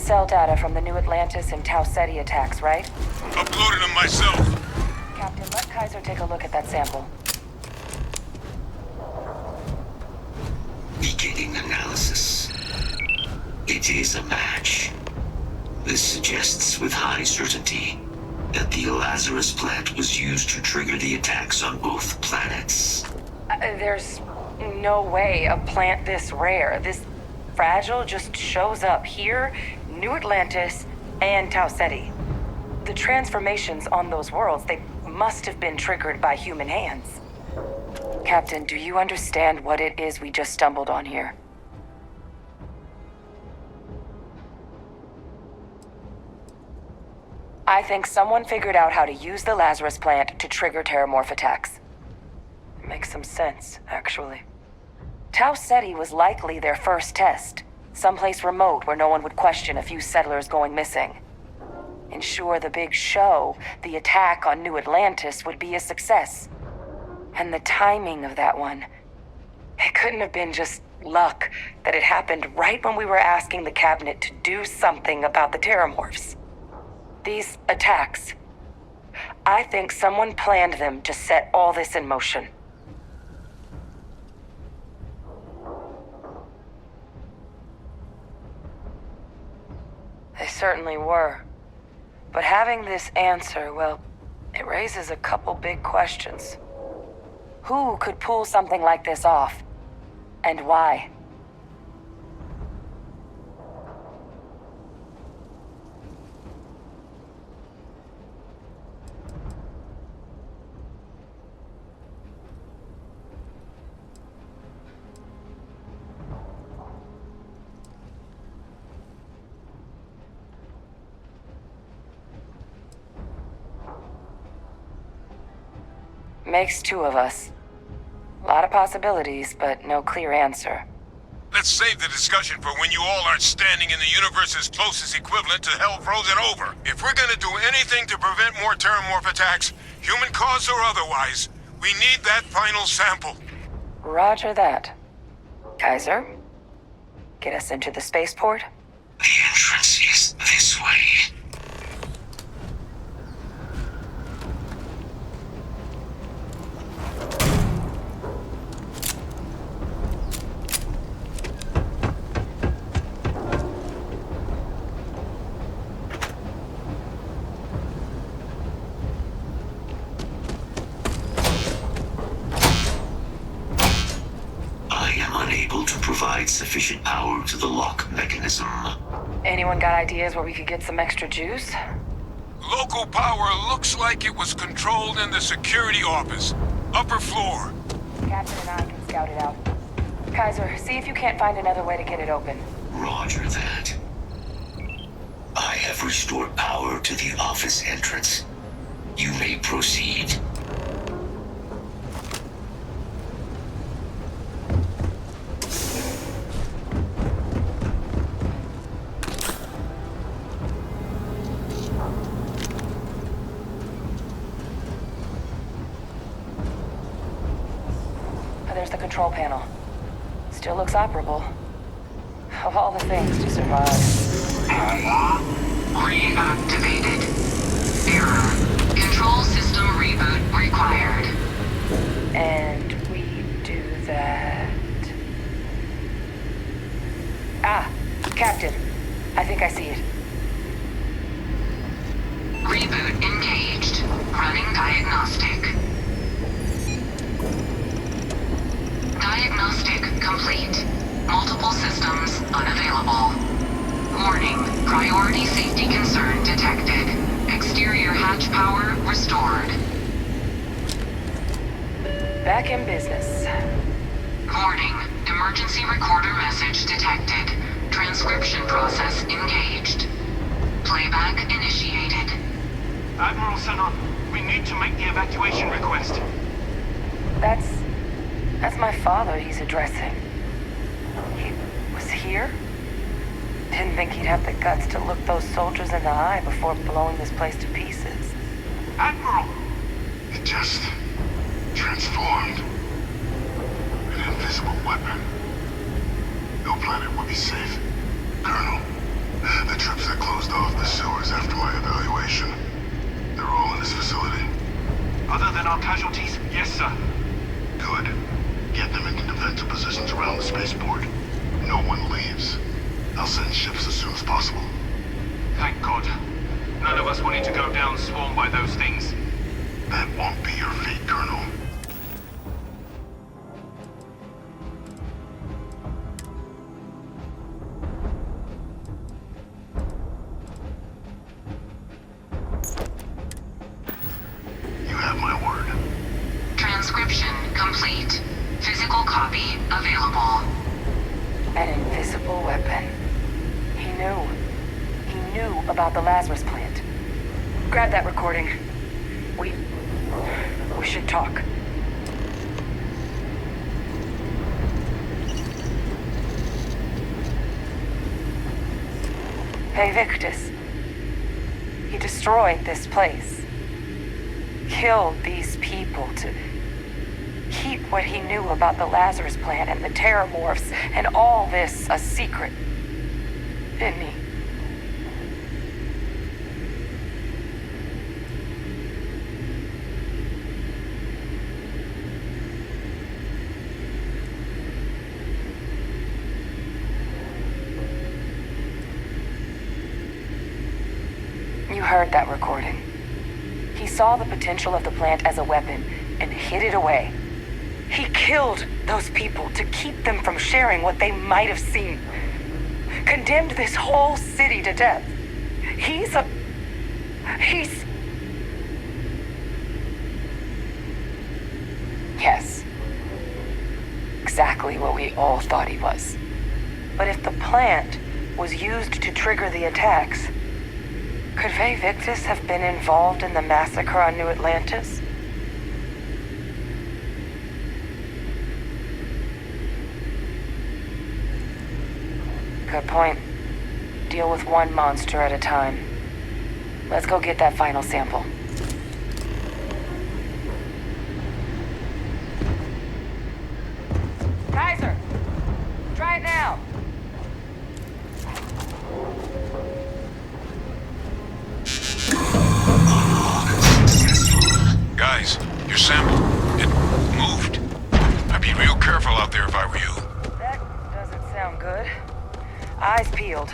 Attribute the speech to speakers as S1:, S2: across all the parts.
S1: cell data from the New Atlantis and Tau Ceti attacks, right?
S2: Uploaded them myself.
S1: Captain, let Kaiser take a look at that sample.
S3: Beginning analysis. It is a match. This suggests with high certainty that the Lazarus plant was used to trigger the attacks on both planets.
S1: There's no way a plant this rare, this fragile, just shows up here, New Atlantis, and Tau Ceti. The transformations on those worlds, they must have been triggered by human hands. Captain, do you understand what it is we just stumbled on here? I think someone figured out how to use the Lazarus plant to trigger terramorph attacks. It makes some sense, actually. Tau Ceti was likely their first test, someplace remote where no one would question a few settlers going missing. Ensure the big show, the attack on New Atlantis, would be a success. And the timing of that one, it couldn't have been just luck that it happened right when we were asking the cabinet to do something about the terramorphs. These attacks, I think someone planned them to set all this in motion. They certainly were. But having this answer, well, it raises a couple big questions. Who could pull something like this off? And why? Makes two of us. A lot of possibilities, but no clear answer.
S2: Let's save the discussion for when you all aren't standing in the universe's closest equivalent to hell frozen over. If we're gonna do anything to prevent more terramorph attacks, human cause or otherwise, we need that final sample.
S1: Roger that. Kaiser, get us into the spaceport?
S3: The entrance is this way. Sufficient power to the lock mechanism.
S1: Anyone got ideas where we could get some extra juice?
S2: Local power looks like it was controlled in the security office. Upper floor.
S1: Captain and I can scout it out. Kaiser, see if you can't find another way to get it open.
S3: Roger that. I have restored power to the office entrance. You may proceed.
S1: There's the control panel. Still looks operable. Of all the things to survive.
S4: Reactivated. Error. Control system reboot required.
S1: And we do that... Ah, Captain. I think I see it.
S4: Reboot engaged. Running diagnostic. Diagnostic complete. Multiple systems unavailable. Warning, priority safety concern detected. Exterior hatch power restored.
S1: Back in business.
S4: Warning, emergency recorder message detected. Transcription process engaged. Playback initiated.
S5: Admiral Sanon, we need to make the evacuation request.
S1: That's my father he's addressing. He was here? Didn't think he'd have the guts to look those soldiers in the eye before blowing this place to pieces.
S5: Admiral!
S6: It just transformed. An invisible weapon. No planet would be safe. Colonel, The trips that closed off the sewers after my evaluation. They're all in this facility.
S5: Other than our casualties, yes, sir.
S6: Good. Get them into defensive positions around the spaceport. No one leaves. I'll send ships as soon as possible.
S5: Thank God. None of us wanted to go down swarmed by those things.
S6: That won't be your fate, Colonel. You have my word.
S4: Transcription complete. Physical copy available.
S1: An invisible weapon. He knew. He knew about the Lazarus plant. Grab that recording. We should talk. Hey, Victus. He destroyed this place. Killed these people to keep what he knew about the Lazarus plant and the terramorphs and all this a secret. Didn't he? You heard that recording. He saw the potential of the plant as a weapon and hid it away. He killed those people to keep them from sharing what they might have seen. Condemned this whole city to death. He's... Yes. Exactly what we all thought he was. But if the plant was used to trigger the attacks, could Faye Victus have been involved in the massacre on New Atlantis? Good point. Deal with one monster at a time. Let's go get that final sample. Kaiser! Try it now!
S2: Guys, your sample, it moved. I'd be real careful out there if I were you.
S1: That doesn't sound good. Eyes peeled.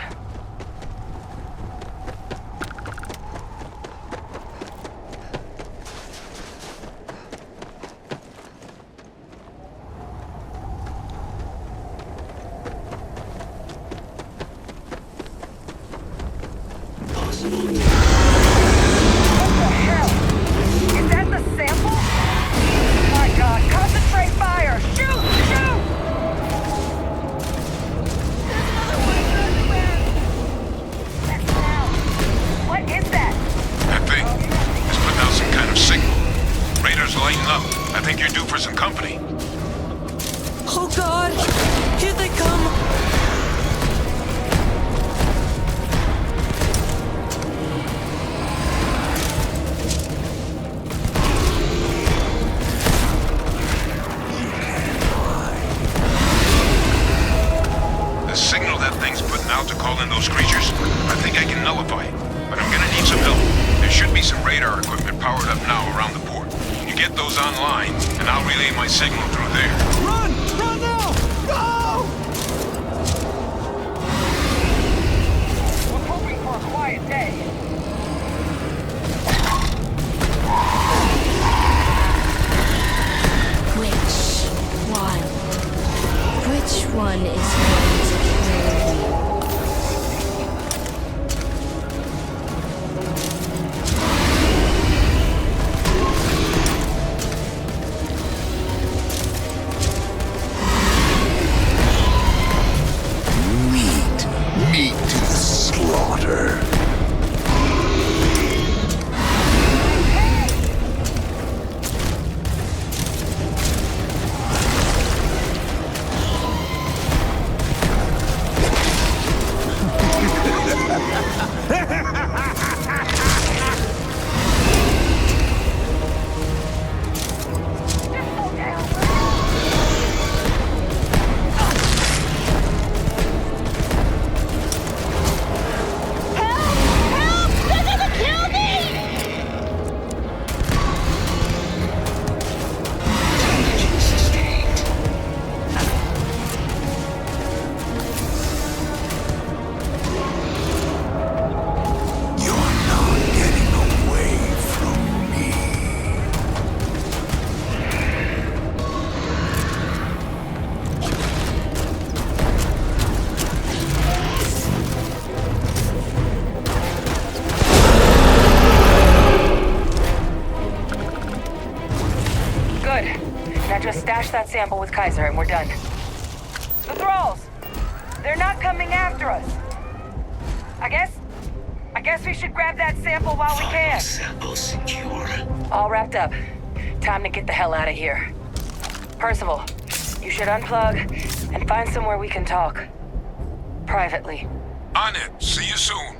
S1: that sample with Kaiser and we're done. The thralls! They're not coming after us! I guess we should grab that sample while we can.
S3: Sample secure.
S1: All wrapped up. Time to get the hell out of here. Percival, you should unplug and find somewhere we can talk. Privately.
S2: On it. See you soon.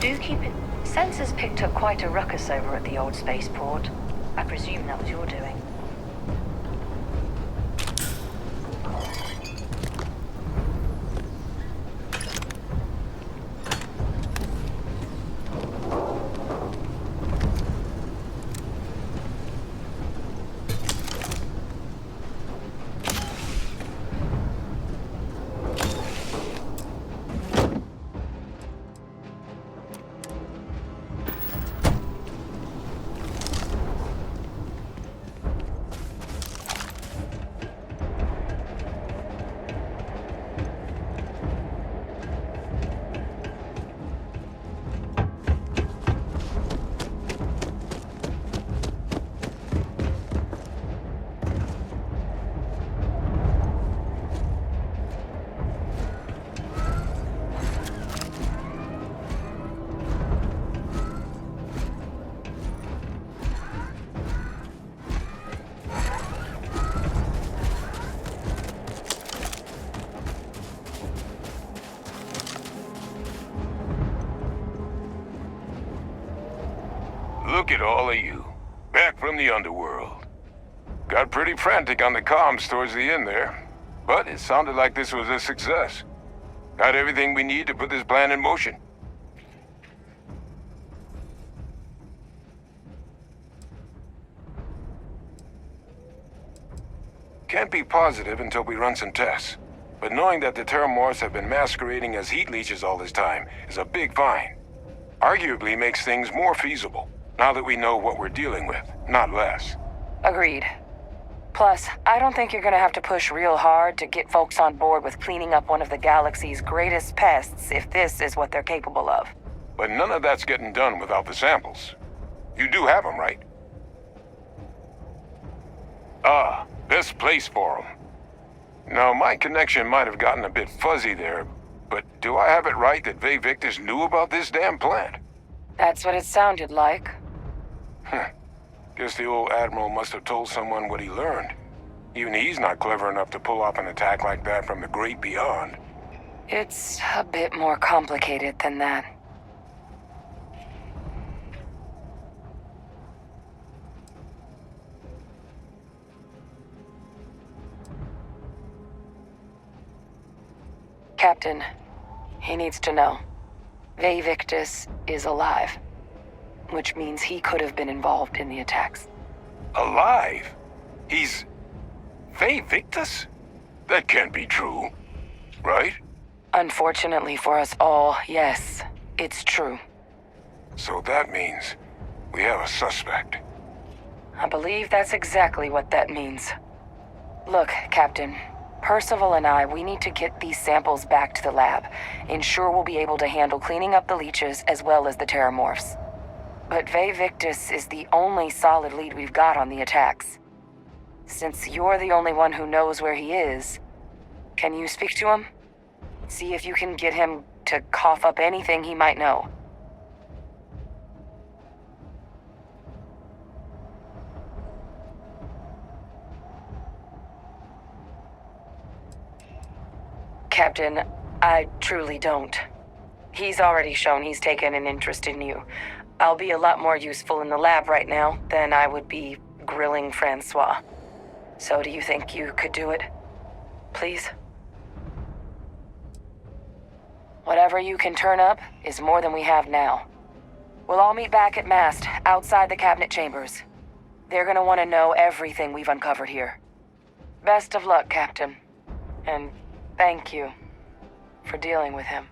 S7: Do keep it. Sensors picked up quite a ruckus over at the old spaceport. I presume that was your doing.
S2: Look at all of you. Back from the underworld. Got pretty frantic on the comms towards the end there. But it sounded like this was a success. Got everything we need to put this plan in motion. Can't be positive until we run some tests. But knowing that the Terramorphs have been masquerading as heat leeches all this time is a big find. Arguably makes things more feasible, now that we know what we're dealing with, not less.
S1: Agreed. Plus, I don't think you're gonna have to push real hard to get folks on board with cleaning up one of the galaxy's greatest pests if this is what they're capable of.
S2: But none of that's getting done without the samples. You do have them, right? Ah, best place for them. Now, my connection might have gotten a bit fuzzy there, but do I have it right that Ve Victus knew about this damn plant?
S1: That's what it sounded like.
S2: Guess the old Admiral must have told someone what he learned. Even he's not clever enough to pull off an attack like that from the great beyond.
S1: It's a bit more complicated than that. Captain, he needs to know. Ve Victus is alive, which means he could have been involved in the attacks.
S2: Alive? He's... Ve Victus? That can't be true, right?
S1: Unfortunately for us all, yes, it's true.
S2: So that means we have a suspect.
S1: I believe that's exactly what that means. Look, Captain, Percival and we need to get these samples back to the lab. Ensure we'll be able to handle cleaning up the leeches as well as the Terramorphs. But Ve Victus is the only solid lead we've got on the attacks. Since you're the only one who knows where he is, can you speak to him? See if you can get him to cough up anything he might know. Captain, I truly don't. He's already shown he's taken an interest in you. I'll be a lot more useful in the lab right now than I would be grilling Francois. So do you think you could do it? Please? Whatever you can turn up is more than we have now. We'll all meet back at Mast, outside the cabinet chambers. They're gonna want to know everything we've uncovered here. Best of luck, Captain. And thank you for dealing with him.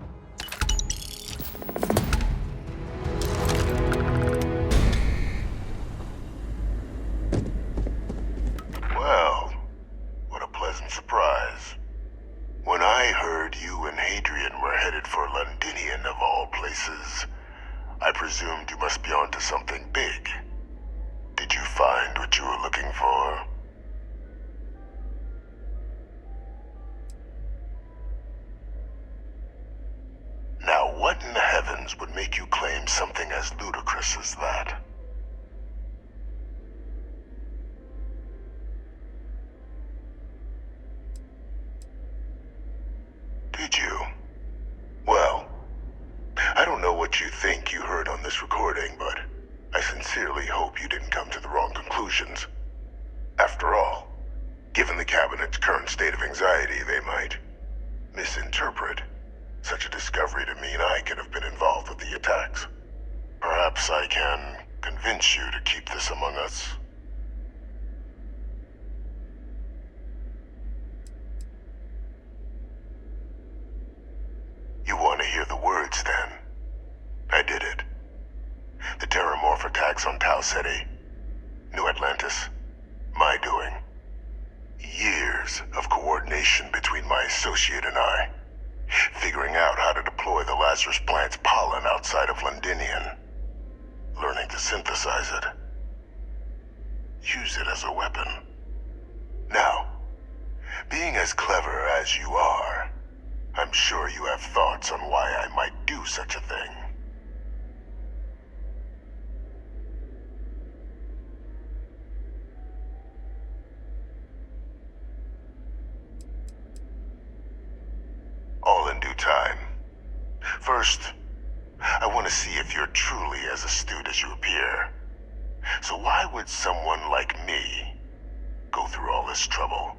S6: Well, what a pleasant surprise. When I heard you and Hadrian were headed for Londinian of all places, I presumed you must be onto something big. Did you find what you were looking for? Now, what in the heavens would make you claim something as ludicrous as that? Did you? Well, I don't know what you think you heard on this recording, but I sincerely hope you didn't come to the wrong conclusions. After all, given the Cabinet's current state of anxiety, they might misinterpret such a discovery to mean I could have been involved with the attacks. Perhaps I can convince you to keep this among us. You want to hear the words, then? I did it. The Terramorph attacks on Tau Ceti, New Atlantis, my doing. Years of coordination between my associate and I, figuring out how to deploy the Lazarus plant's pollen outside of Londinian, learning to synthesize it, use it as a weapon. Now, being as clever as you are, I'm sure you have thoughts on why I might do such a thing. All in due time. First, I want to see if you're truly as astute as you appear. So why would someone like me go through all this trouble?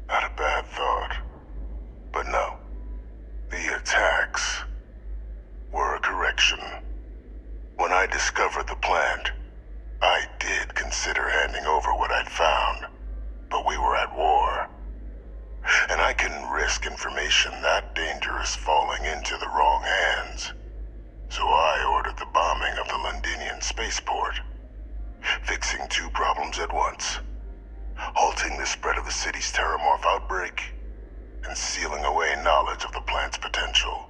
S6: Not a bad thought. But no. The attacks were a correction. When I discovered the plant, I did consider handing over what I'd found, but we were at war. And I couldn't risk information that dangerous falling into the wrong hands. So I ordered the bombing of the Londinian spaceport, fixing two problems at once. Halting the spread of the city's Terramorph outbreak, and sealing away knowledge of the plant's potential.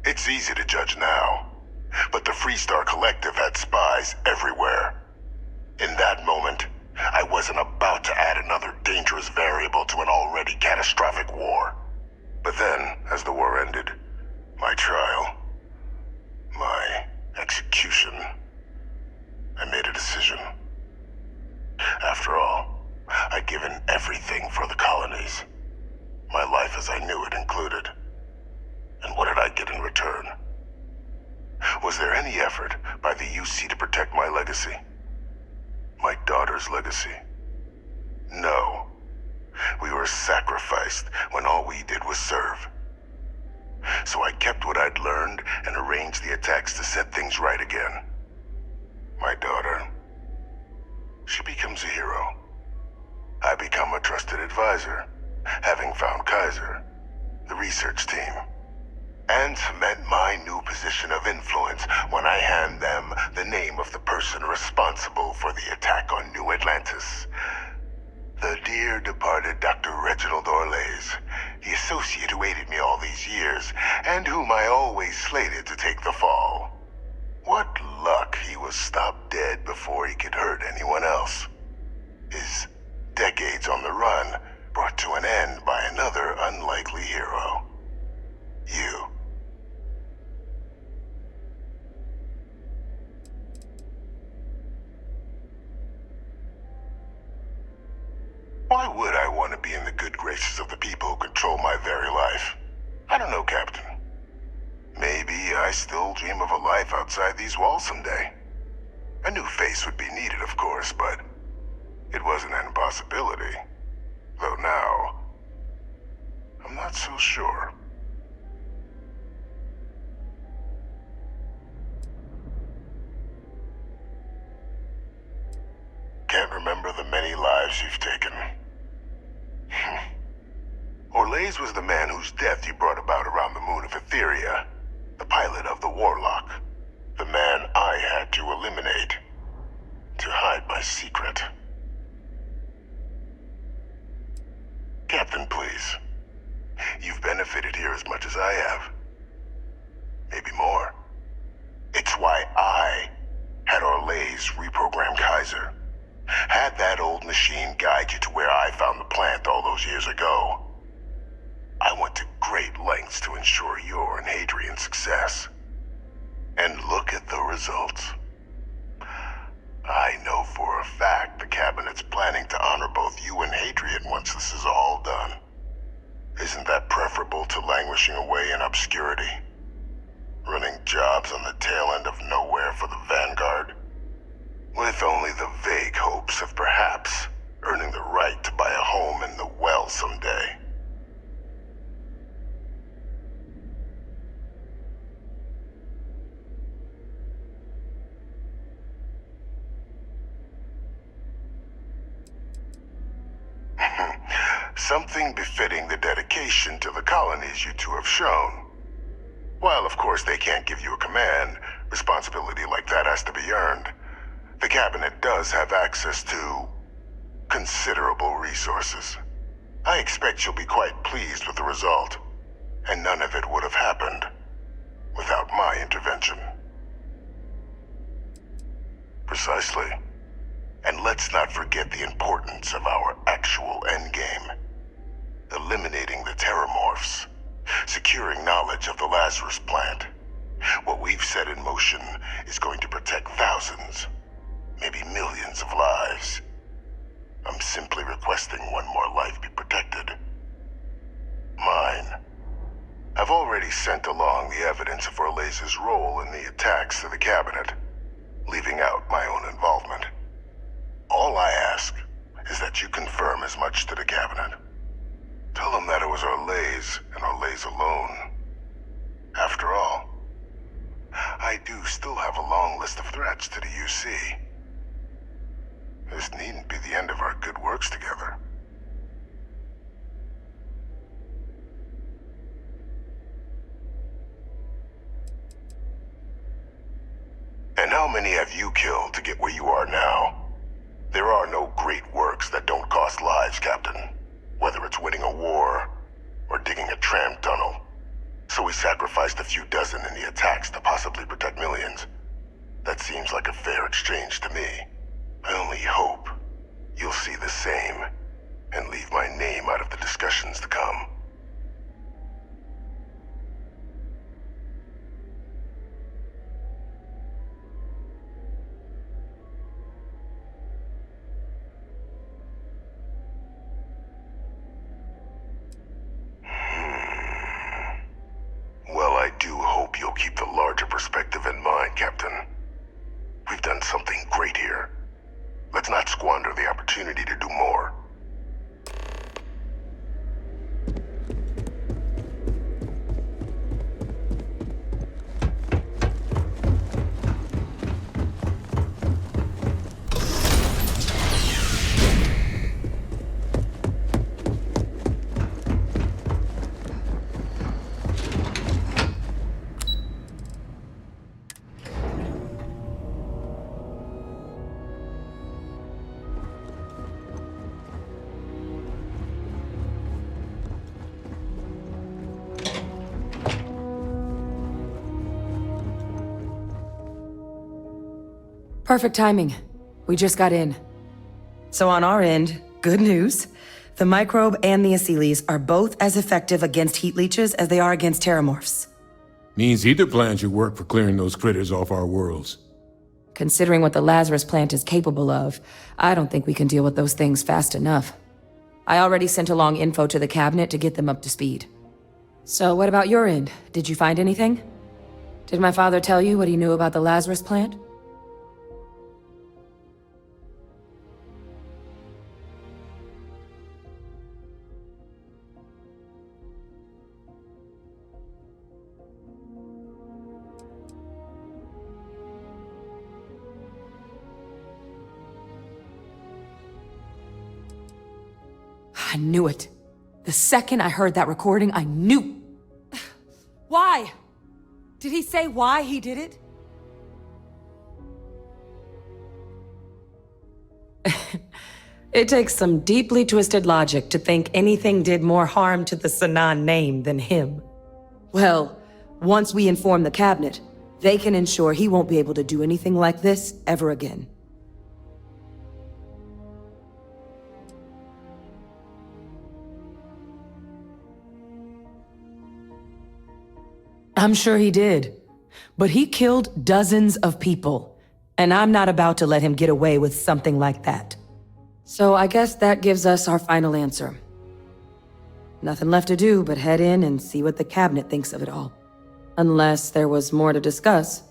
S6: It's easy to judge now, but the Freestar Collective had spies everywhere. In that moment, I wasn't about to add another dangerous variable to an already catastrophic war. But then, as the war ended, my trial, my execution, I made a decision. After all, I'd given everything for the colonies. My life as I knew it included. And what did I get in return? Was there any effort by the UC to protect my legacy? My daughter's legacy? No. We were sacrificed when all we did was serve. So I kept what I'd learned and arranged the attacks to set things right again. My daughter, she becomes a hero. I become a trusted advisor, having found Kaiser, the research team, and cement my new position of influence when I hand them the name of the person responsible for the attack on New Atlantis. The dear departed Dr. Reginald Orlays, the associate who aided me all these years, and whom I always slated to take the fall. What luck he was stopped dead before he could hurt anyone else. His decades on the run brought to an end by another unlikely hero. You. Why would I want to be in the good graces of the people who control my very life? I don't know, Captain. Maybe I still dream of a life outside these walls someday. A new face would be needed, of course, but it wasn't an impossibility. Though now, I'm not so sure. Can't remember the many lives you've taken. Orlaise was the man whose death you brought about around the moon of Etheria, the pilot of the Warlock, the man I had to eliminate, to hide my secret. Captain, please. You've benefited here as much as I have. Maybe more. It's why I had Orlaise reprogram Kaiser. Had that old machine guide you to where I found the plant all those years ago. I went to great lengths to ensure your and Hadrian's success. And look at the results. I know for a fact the Cabinet's planning to honor both you and Hadrian once this is all done. Isn't that preferable to languishing away in obscurity? Running jobs on the tail end of nowhere for the Vanguard? With only the vague hopes of perhaps earning the right to buy a home in the well someday. Something befitting the dedication to the colonies you two have shown. While of course they can't give you a command, responsibility like that has to be earned. The Cabinet does have access to considerable resources. I expect you'll be quite pleased with the result, and none of it would have happened without my intervention. Precisely. And let's not forget the importance of our actual endgame. Eliminating the terramorphs, securing knowledge of the Lazarus plant. What we've set in motion is going to protect thousands, maybe millions of lives. I'm simply requesting one more life be protected. Mine. I've already sent along the evidence of Orlaise's role in the attacks to the Cabinet, leaving out my own involvement. All I ask is that you confirm as much to the Cabinet. Tell them that it was Orlaise and Orlaise alone. After all, I do still have a long list of threats to the UC. This needn't be the end of our good works together. And how many have you killed to get where you are now? There are no great works that don't cost lives, Captain. Whether it's winning a war or digging a tram tunnel. So we sacrificed a few dozen in the attacks to possibly protect millions. That seems like a fair exchange to me. I only hope you'll see the same and leave my name out of the discussions to come. Well, I do hope you'll keep the larger perspective in mind, Captain. We've done something great here. Let's not squander the opportunity to do more.
S1: Perfect timing. We just got in. So on our end, good news. The microbe and the acyles are both as effective against heat leeches as they are against terramorphs.
S2: Means either plan should work for clearing those critters off our worlds.
S1: Considering what the Lazarus plant is capable of, I don't think we can deal with those things fast enough. I already sent along info to the cabinet to get them up to speed. So what about your end? Did you find anything? Did my father tell you what he knew about the Lazarus plant? I knew it. The second I heard that recording, I knew. Why? Did he say why he did it? It takes some deeply twisted logic to think anything did more harm to the Sanan name than him. Well, once we inform the cabinet, they can ensure he won't be able to do anything like this ever again. I'm sure he did. But he killed dozens of people, and I'm not about to let him get away with something like that. So I guess that gives us our final answer. Nothing left to do but head in and see what the cabinet thinks of it all. Unless there was more to discuss.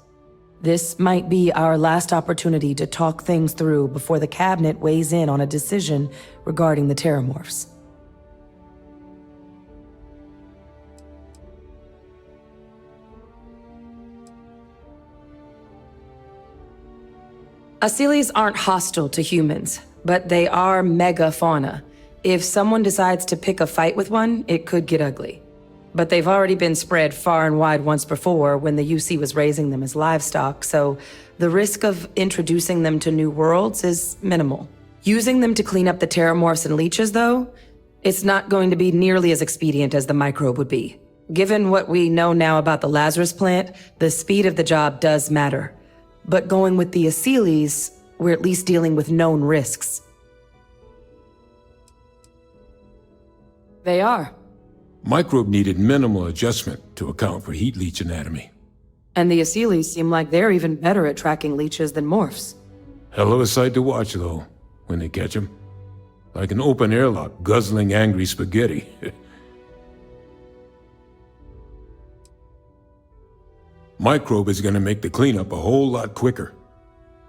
S1: This might be our last opportunity to talk things through before the cabinet weighs in on a decision regarding the terramorphs. Acyles aren't hostile to humans, but they are megafauna. If someone decides to pick a fight with one, it could get ugly. But they've already been spread far and wide once before when the UC was raising them as livestock, so the risk of introducing them to new worlds is minimal. Using them to clean up the terramorphs and leeches, though, it's not going to be nearly as expedient as the microbe would be. Given what we know now about the Lazarus plant, the speed of the job does matter. But going with the acyles, we're at least dealing with known risks. They are.
S2: Microbe needed minimal adjustment to account for heat leech anatomy.
S1: And the acyles seem like they're even better at tracking leeches than morphs.
S2: Hell of a sight to watch, though, when they catch them. Like an open airlock guzzling angry spaghetti. Microbe is gonna make the cleanup a whole lot quicker.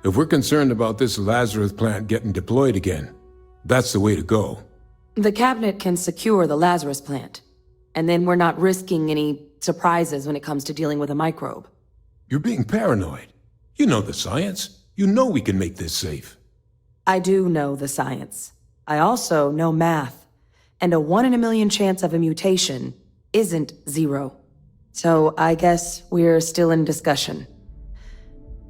S2: If we're concerned about this Lazarus plant getting deployed again, that's the way to go.
S1: The cabinet can secure the Lazarus plant, and then we're not risking any surprises when it comes to dealing with a microbe.
S2: You're being paranoid. You know the science. You know we can make this safe.
S1: I do know the science. I also know math, and a 1 in a million chance of a mutation isn't 0. So I guess we're still in discussion.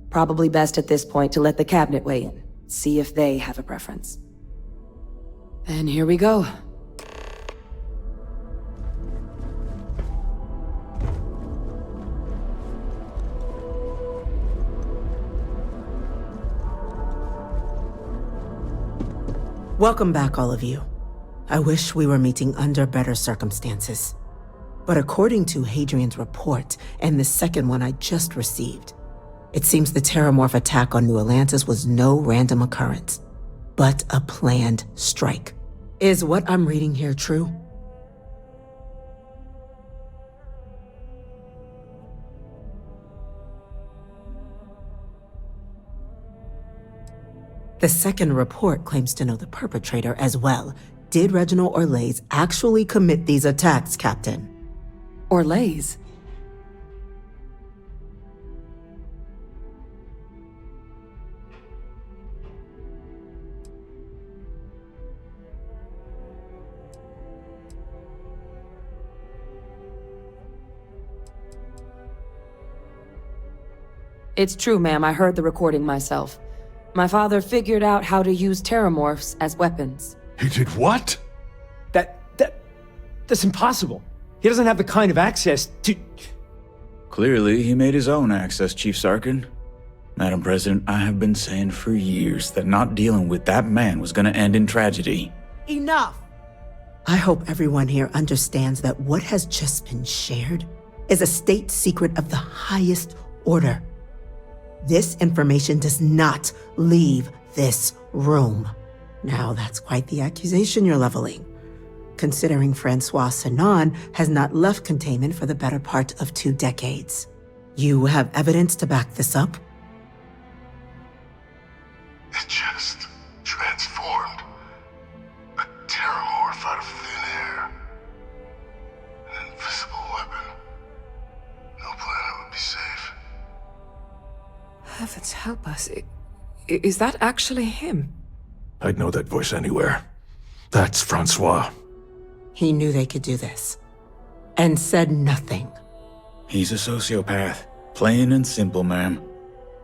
S1: Probably best at this point to let the cabinet weigh in, see if they have a preference. And here we go.
S8: Welcome back, all of you. I wish we were meeting under better circumstances. But according to Hadrian's report, and the second one I just received, it seems the terramorph attack on New Atlantis was no random occurrence, but a planned strike. Is what I'm reading here true? The second report claims to know the perpetrator as well. Did Reginald Orlays actually commit these attacks, Captain?
S1: Orlays? It's true, ma'am. I heard the recording myself. My father figured out how to use terramorphs as weapons.
S9: He did what? That's impossible. He doesn't have the kind of access to...
S10: Clearly, he made his own access, Chief Sarkin. Madam President, I have been saying for years that not dealing with that man was gonna end in tragedy.
S8: Enough! I hope everyone here understands that what has just been shared is a state secret of the highest order. This information does not leave this room. Now, that's quite the accusation you're leveling, considering Francois Sanon has not left containment for the better part of 2 decades. You have evidence to back this up?
S6: It just transformed. A terramorph out of thin air. An invisible weapon. No planet would be safe.
S11: Heavens help us. Is that actually him?
S9: I'd know that voice anywhere. That's Francois.
S8: He knew they could do this, and said nothing.
S10: He's a sociopath. Plain and simple, ma'am.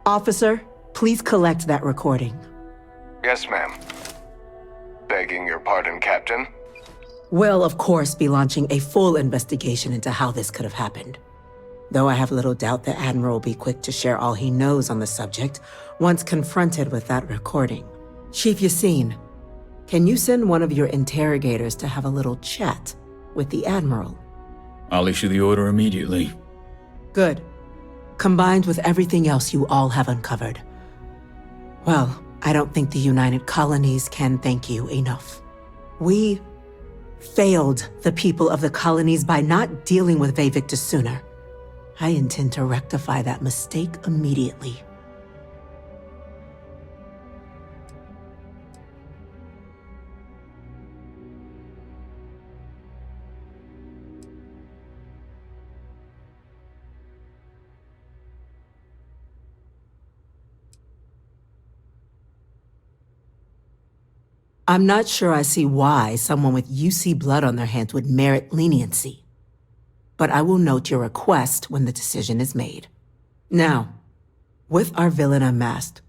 S8: Officer, please collect that recording.
S12: Yes, ma'am. Begging your pardon, Captain.
S8: We'll, of course, be launching a full investigation into how this could have happened. Though I have little doubt the Admiral will be quick to share all he knows on the subject once confronted with that recording. Chief Yassine, can you send one of your interrogators to have a little chat with the Admiral?
S10: I'll issue the order immediately.
S8: Good. Combined with everything else you all have uncovered. Well, I don't think the United Colonies can thank you enough. We failed the people of the colonies by not dealing with Vayvictus sooner. I intend to rectify that mistake immediately. I'm not sure I see why someone with UC blood on their hands would merit leniency. But I will note your request when the decision is made. Now, with our villain unmasked,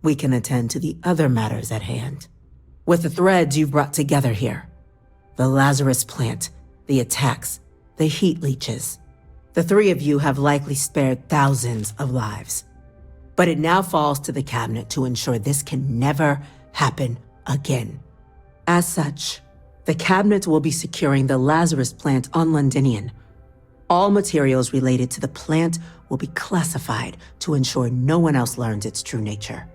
S8: we can attend to the other matters at hand. With the threads you've brought together here, the Lazarus plant, the attacks, the heat leeches, the 3 of you have likely spared thousands of lives. But it now falls to the cabinet to ensure this can never happen again. As such, the cabinet will be securing the Lazarus plant on Londinian. All materials related to the plant will be classified to ensure no one else learns its true nature.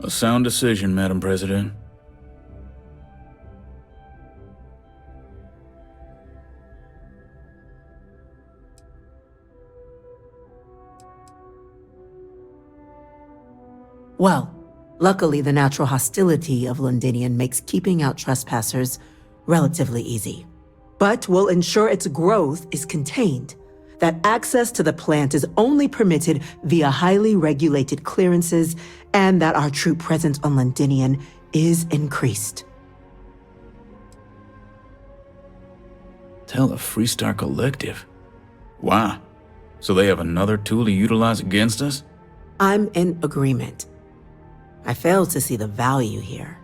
S10: A sound decision, Madam President.
S8: Well, luckily the natural hostility of Londinian makes keeping out trespassers relatively easy. But we'll ensure its growth is contained, that access to the plant is only permitted via highly regulated clearances, and that our troop presence on Londinian is increased.
S10: Tell the Freestar Collective. Wow. So they have another tool to utilize against us?
S8: I'm in agreement. I fail to see the value here.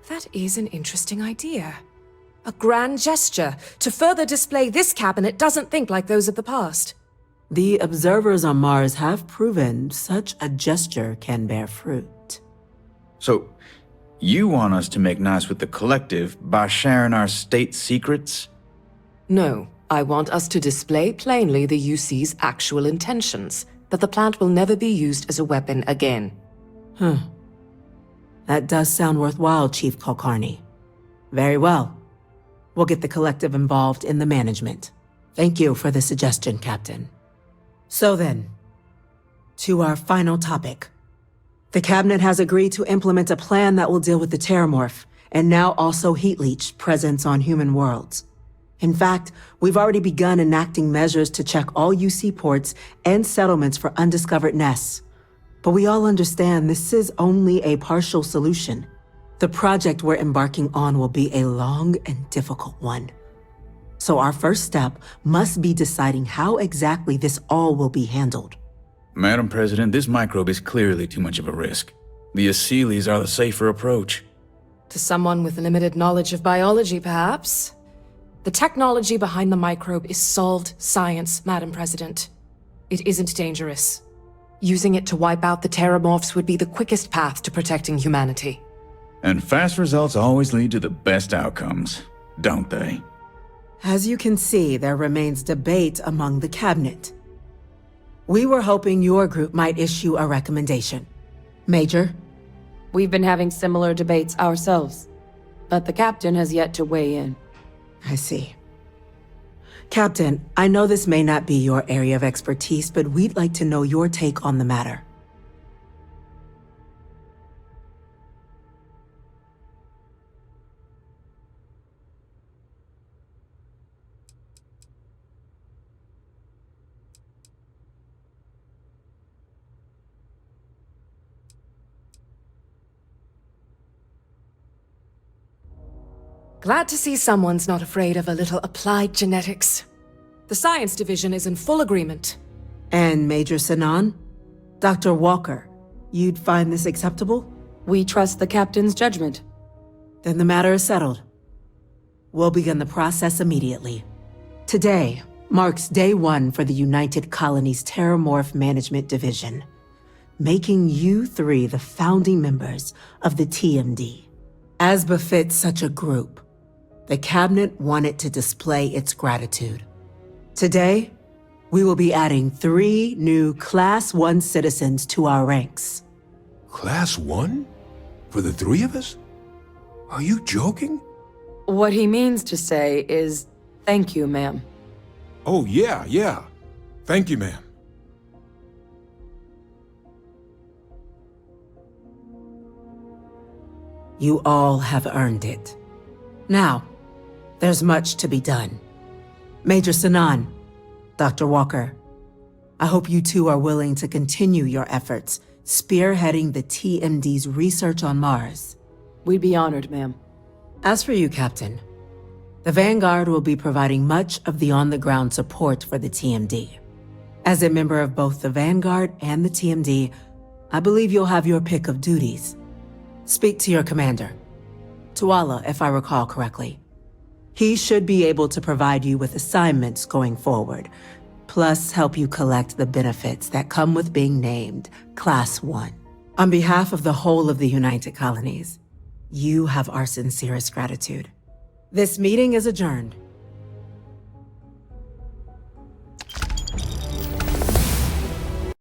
S11: That is an interesting idea. A grand gesture to further display this cabinet doesn't think like those of the past.
S8: The observers on Mars have proven such a gesture can bear fruit.
S10: So, you want us to make nice with the collective by sharing our state secrets?
S11: No, I want us to display plainly the UC's actual intentions, that the plant will never be used as a weapon again.
S8: That does sound worthwhile, Chief Kulkarni. Very well. We'll get the collective involved in the management. Thank you for the suggestion, Captain. So then, to our final topic. The Cabinet has agreed to implement a plan that will deal with the Terramorph, and now also Heat Leech presence on human worlds. In fact, we've already begun enacting measures to check all UC ports and settlements for undiscovered nests. But we all understand this is only a partial solution. The project we're embarking on will be a long and difficult one. So our first step must be deciding how exactly this all will be handled.
S10: Madam President, this microbe is clearly too much of a risk. The Aseles are the safer approach.
S11: To someone with limited knowledge of biology, perhaps. The technology behind the microbe is solved science, Madam President. It isn't dangerous. Using it to wipe out the Terramorphs would be the quickest path to protecting humanity.
S10: And fast results always lead to the best outcomes, don't they?
S8: As you can see, there remains debate among the cabinet. We were hoping your group might issue a recommendation. Major?
S1: We've been having similar debates ourselves, but the captain has yet to weigh in.
S8: I see. Captain, I know this may not be your area of expertise, but we'd like to know your take on the matter.
S11: Glad to see someone's not afraid of a little applied genetics. The science division is in full agreement.
S8: And Major Sinan? Dr. Walker, you'd find this acceptable?
S1: We trust the captain's judgment.
S8: Then the matter is settled. We'll begin the process immediately. Today marks day 1 for the United Colonies Terramorph Management Division, making you 3 the founding members of the TMD. As befits such a group, the Cabinet wanted to display its gratitude. Today, we will be adding 3 new Class 1 citizens to our ranks.
S9: Class 1? For the 3 of us? Are you joking?
S1: What he means to say is, thank you, ma'am.
S9: Oh, yeah. Thank you, ma'am.
S8: You all have earned it. Now, there's much to be done. Major Sinan, Dr. Walker, I hope you two are willing to continue your efforts spearheading the TMD's research on Mars.
S1: We'd be honored, ma'am.
S8: As for you, Captain, the Vanguard will be providing much of the on-the-ground support for the TMD. As a member of both the Vanguard and the TMD, I believe you'll have your pick of duties. Speak to your commander, Tuala, if I recall correctly. He should be able to provide you with assignments going forward, plus help you collect the benefits that come with being named Class 1. On behalf of the whole of the United Colonies, you have our sincerest gratitude. This meeting is adjourned.